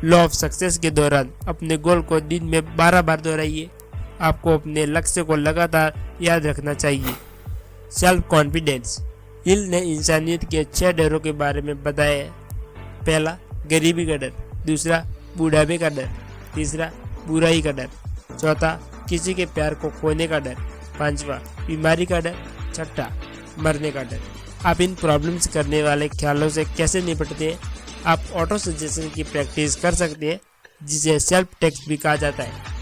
Law of success के दौरान अपने गोल को दिन में 12 बार दोहराइए। आपको अपने लक्ष्य को लगातार याद रखना चाहिए। Self confidence. हिल ने इंसानियत के 6 डरों के बारे में बताया है। पहला, गरीबी का डर। दूसरा, बुढ़ापे का डर। तीसरा, बुराई का डर। चौथा, किसी के प्यार को खोने का डर। पांचवा, बीमारी का डर। छठा, मरने का डर। आप इन प्रॉब्लम्स करने वाले ख्यालों से कैसे निपटते हैं? आप ऑटो सजेशन की प्रैक्टिस कर सकते हैं, जिसे सेल्फ टेक्स्ट भी कहा जाता है।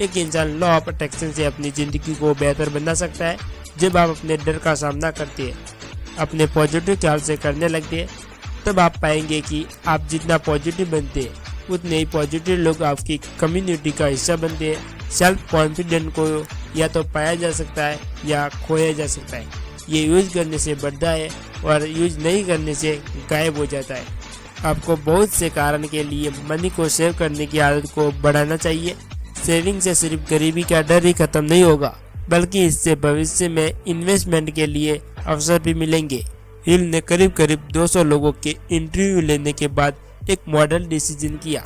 एक इंसान लॉ ऑफ अट्रैक्शन से अपनी ज़िंदगी को बेहतर बना सकता है। जब आप अपने डर का सामना करते हैं, अपने पॉजिटिव ख्याल से करने लगते हैं, तब आप पाएंगे कि आप जितना पॉजिटिव बनते हैं, उतने ही पॉजिटिव लोग आपकी कम्युनिटी का हिस्सा बनते हैं। सेल्फ कॉन्फिडेंस को या तो पाया जा सकता है या खोया जा सकता है। ये यूज करने से बढ़ता है और यूज नहीं करने से गायब हो जाता है। आपको बहुत से कारण के लिए मनी को सेव करने की आदत को बढ़ाना चाहिए। सेविंग से सिर्फ गरीबी का डर ही खत्म नहीं होगा, बल्कि इससे भविष्य में इन्वेस्टमेंट के लिए अवसर भी मिलेंगे। हिल ने करीब करीब 200 लोगों के इंटरव्यू लेने के बाद एक मॉडल डिसीजन किया,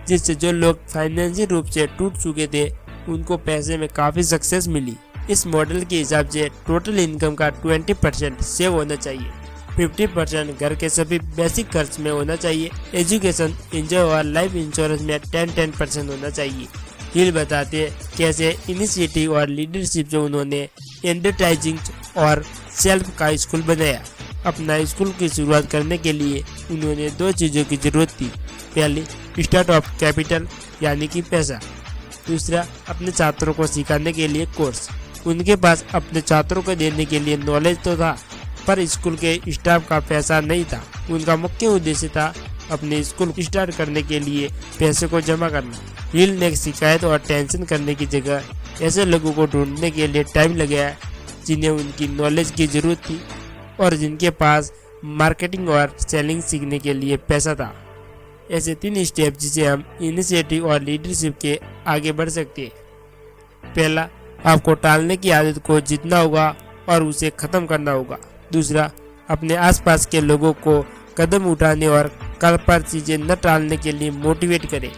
जिससे जो लोग फाइनेंशियल रूप से टूट चुके थे, उनको पैसे में काफ़ी सक्सेस मिली। इस मॉडल के हिसाब से टोटल इनकम का 20% सेव होना चाहिए, 50% घर के सभी बेसिक खर्च में होना चाहिए, एजुकेशन, एंजॉय और लाइफ इंश्योरेंस में 10% होना चाहिए। हिल बताते हैं कैसे इनिशिएटिव और लीडरशिप से उन्होंने एडवर्टाइजिंग और सेल्फ का स्कूल बनाया। अपना स्कूल की शुरुआत करने के लिए उन्होंने 2 चीज़ों की जरूरत थी। पहली, स्टार्ट ऑफ कैपिटल यानी कि पैसा। दूसरा, अपने छात्रों को सिखाने के लिए कोर्स। उनके पास अपने छात्रों को देने के लिए नॉलेज तो था, पर स्कूल के स्टाफ का पैसा नहीं था। उनका मुख्य उद्देश्य था अपने स्कूल स्टार्ट करने के लिए पैसे को जमा करना। हिल ने शिकायत और टेंशन करने की जगह ऐसे लोगों को ढूंढने के लिए टाइम लगाया जिन्हें उनकी नॉलेज की जरूरत थी और जिनके पास मार्केटिंग और सेलिंग सीखने के लिए पैसा था। ऐसे 3 स्टेप जिसे हम इनिशिएटिव और लीडरशिप के आगे बढ़ सकते हैं। पहला, आपको टालने की आदत को जीतना होगा और उसे खत्म करना होगा। दूसरा, अपने आसपास के लोगों को कदम उठाने और कल पर चीजें न टालने के लिए मोटिवेट करें।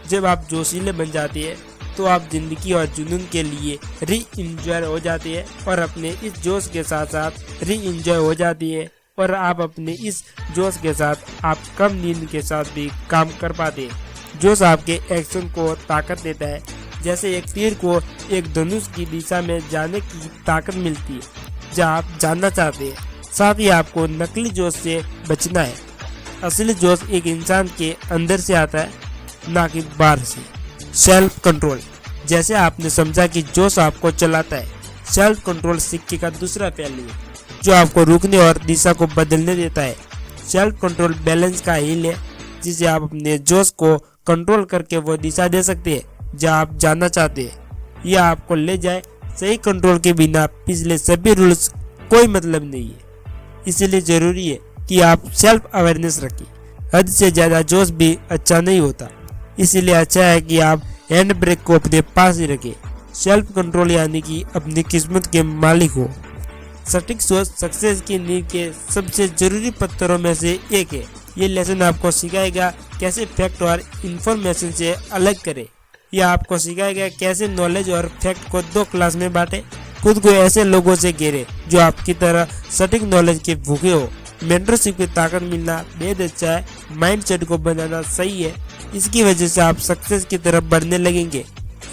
जब आप जोशीले बन जाते हैं, तो आप जिंदगी और जुनून के लिए री इंजॉय हो जाते हैं और अपने इस जोश के साथ साथ री इंजॉय हो जाती है और आप अपने इस जोश के साथ आप कम नींद के साथ भी काम कर पाते हैं। जोश आपके एक्शन को ताकत देता है, जैसे एक तीर को एक धनुष की दिशा में जाने की ताकत मिलती है जहाँ आप जानना चाहते हैं। साथ ही आपको नकली जोश से बचना है। असली जोश एक इंसान के अंदर से आता है, ना कि बाहर से। Self control. जैसे आपने समझा कि जोश आपको चलाता है, सेल्फ कंट्रोल सिक्के का दूसरा पहलू है, जो आपको रुकने और दिशा को बदलने देता है। सेल्फ कंट्रोल बैलेंस का हिल है, जिसे आप अपने जोश को कंट्रोल करके वो दिशा दे सकते हैं जहाँ आप जाना चाहते हैं। यह आपको ले जाए। सही कंट्रोल के बिना पिछले सभी रूल्स कोई मतलब नहीं है। इसलिए जरूरी है कि आप सेल्फ अवेयरनेस रखें। हद से ज़्यादा जोश भी अच्छा नहीं होता, इसलिए अच्छा है कि आप हैंड ब्रेक को अपने पास ही रखें। सेल्फ कंट्रोल यानी कि अपनी किस्मत के मालिक हो। सटीक सोच सक्सेस की नींव के सबसे जरूरी पत्थरों में से एक है। ये लेसन आपको सिखाएगा कैसे फैक्ट और इंफॉर्मेशन से अलग करें। यह आपको सिखाएगा कैसे नॉलेज और फैक्ट को 2 क्लास में बांटे। खुद को ऐसे लोगों से घेरे जो आपकी तरह सटीक नॉलेज के भूखे हो। मेंटरशिप की ताकत मिलना बेहद अच्छा है। माइंडसेट को बनाना सही है। इसकी वजह से आप सक्सेस की तरफ बढ़ने लगेंगे।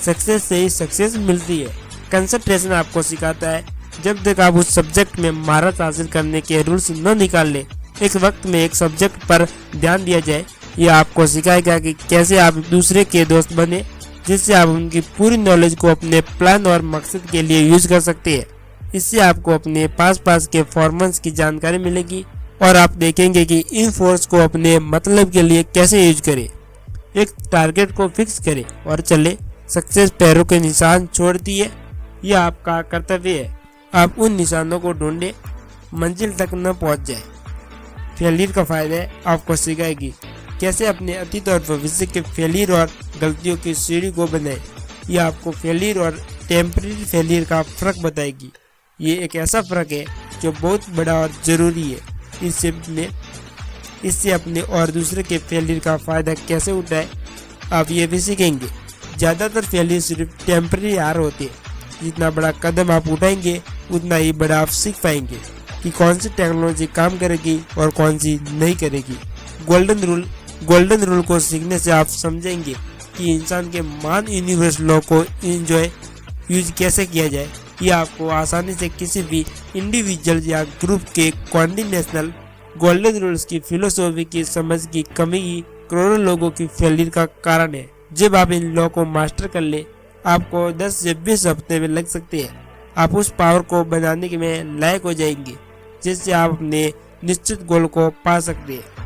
सक्सेस से ही सक्सेस मिलती है। कंसंट्रेशन आपको सिखाता है। जब तक आप उस सब्जेक्ट में महारत हासिल करने के रूल्स न निकाल ले, एक वक्त में एक सब्जेक्ट पर ध्यान दिया जाए। यह आपको सिखाएगा कि कैसे आप दूसरे के दोस्त बने, जिससे आप उनकी पूरी नॉलेज को अपने प्लान और मकसद के लिए यूज कर सकते हैं। इससे आपको अपने पास के फॉर्मेंस की जानकारी मिलेगी और आप देखेंगे कि इन फोर्स को अपने मतलब के लिए कैसे यूज करें। एक टारगेट को फिक्स करें और चले। सक्सेस पैरों के निशान छोड़ती है। यह आपका कर्तव्य है। आप उन निशानों को ढूंढें, मंजिल तक न पहुंच जाए। फेलियर का फायदा है आपको सिखाएगी कैसे अपने अतीत और भविष्य के फेलियर और गलतियों की सीढ़ी को बनाए। यह आपको फेलियर और टेम्परेरी फेलियर का फर्क बताएगी। ये एक ऐसा फर्क है जो बहुत बड़ा और ज़रूरी है। इससे अपने और दूसरे के फेलियर का फ़ायदा कैसे उठाएं, आप ये भी सीखेंगे। ज़्यादातर फेलियर सिर्फ टेम्परेरी हार होते हैं। जितना बड़ा कदम आप उठाएंगे उतना ही बड़ा आप सीख पाएंगे कि कौन सी टेक्नोलॉजी काम करेगी और कौन सी नहीं करेगी। गोल्डन रूल को सीखने से आप समझेंगे कि इंसान के मान यूनिवर्स लॉ को यूज कैसे किया जाए। ये आपको आसानी से किसी भी इंडिविजुअल या ग्रुप के कॉर्डिनेशनल गोल्डन रूल्स की फिलोसॉफी की समझ की कमी ही करोड़ों लोगों की फेलियर का कारण है। जब आप इन लॉ को मास्टर कर ले, आपको 10 से 20 हफ्ते में लग सकते हैं। आप उस पावर को बनाने में लायक हो जाएंगे जिससे आप अपने निश्चित गोल को पा सकते हैं।